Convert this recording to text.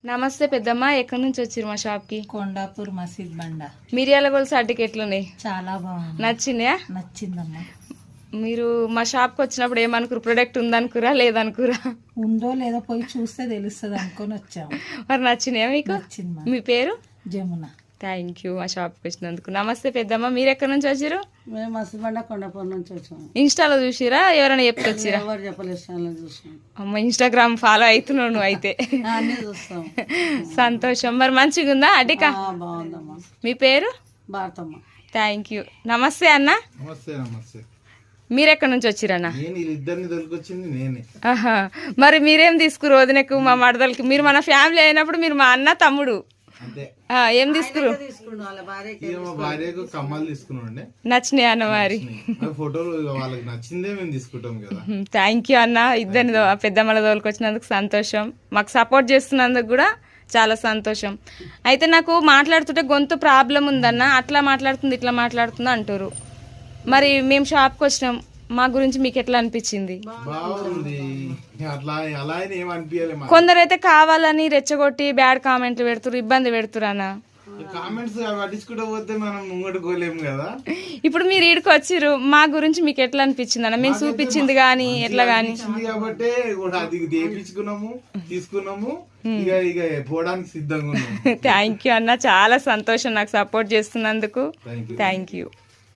నమస్తే పెద్దమ్మ, ఎక్కడి నుంచి వచ్చారు మా షాప్ కి? కొండాపూర్ మసీద్ బండ. మిరియాల గొలుసు అడ్డకి ఎట్లున్నాయి? చాలా బాగుంది. నచ్చిందా? నచ్చిందమ్మా. మీరు మా షాప్ కి వచ్చినప్పుడు ఏమనుకురు? ప్రొడక్ట్ ఉందనుకురా లేదనుకురా? ఉందో లేదో పోయి చూస్తే తెలుస్తుంది అనుకొని వచ్చాము. మరి నచ్చినాయా మీకు? నచ్చింది. మీ పేరు? జమున. థ్యాంక్ యూ మా షాప్కి వచ్చినందుకు. నమస్తే పెద్దమ్మ, మీరు ఎక్కడి నుంచి వచ్చారు? మేము మసీద్ బండ కొండాపూర్ నుంచి వచ్చాము. ఇన్స్టాలో చూసిరా? ఎవరైనా చెప్పుకొచ్చిరా? ఎవరు చెప్పలేదు, చూసాం. అమ్మ ఇన్స్టాగ్రామ్ ఫాలో అవుతున్నావు నువ్వు అయితే. అన్నీ చూస్తాం. సంతోషం. మరి మంచిగా ఉందా అడ్డిక? బాగుందమ్మా. మీ పేరు? భారతమ్మ. Thank you. నమస్తే అన్న. నమస్తే. నమస్తే. మీరు ఎక్కడి నుంచి వచ్చిరన్నా? నేను ఇద్దరిని దొరికొచ్చింది నేనే. ఆహా, మరి మీరేం తీసుకురు వదినకు మా మరదలకి? మీరు మన ఫ్యామిలీ అయినప్పుడు మీరు మా అన్న తమ్ముడు అంతే. ఏం తీసుకురు? వాళ్ళ భార్యకి ఇక మా భార్యకు కమ్మలు తీసుకున్నాండి. నచ్చినాయి అన్న మరి? ఫోటోలు వాళ్ళకి నచ్చిందే మేము తీసుకుంటాం కదా. థ్యాంక్ యూ అన్న, ఇద్దరిని పెద్దమ్మల దోలికి వచ్చినందుకు సంతోషం. మాకు సపోర్ట్ చేస్తున్నందుకు కూడా చాలా సంతోషం. అయితే నాకు మాట్లాడుతుంటే గొంతు ప్రాబ్లం ఉందన్న, అట్లా మాట్లాడుతుంది ఇట్లా మాట్లాడుతుంది అంటారు. మరి మేము షాప్కి వచ్చినాం, మా గురించి మీకు ఎట్లా అనిపించింది? బాగుంది. అట్లా అలా అయినా ఏం అనిపించాలి. కొందరైతే కావాలని రెచ్చగొట్టి బ్యాడ్ కామెంట్లు పెడుతురు, ఇబ్బంది పెడుతురు అన్న. కామెంట్స్ పట్టించుకుంటూ పోతే మనం ముంగడుకోలేము కదా. ఇప్పుడు మీరు ఈడికి వచ్చిర్రు, మా గురించి మీకు ఎట్లా అనిపించింది అన్న? మేము చూపించింది కానీ ఎట్లా కానీ కాబట్టి కూడా అది తెప్పించుకున్నాము, తీసుకున్నాము. ఇక ఇక పోవడానికి సిద్ధంగా ఉన్నాము. థ్యాంక్ యూ అన్న, చాలా సంతోషం నాకు సపోర్ట్ చేస్తున్నందుకు. Thank you. Thank you.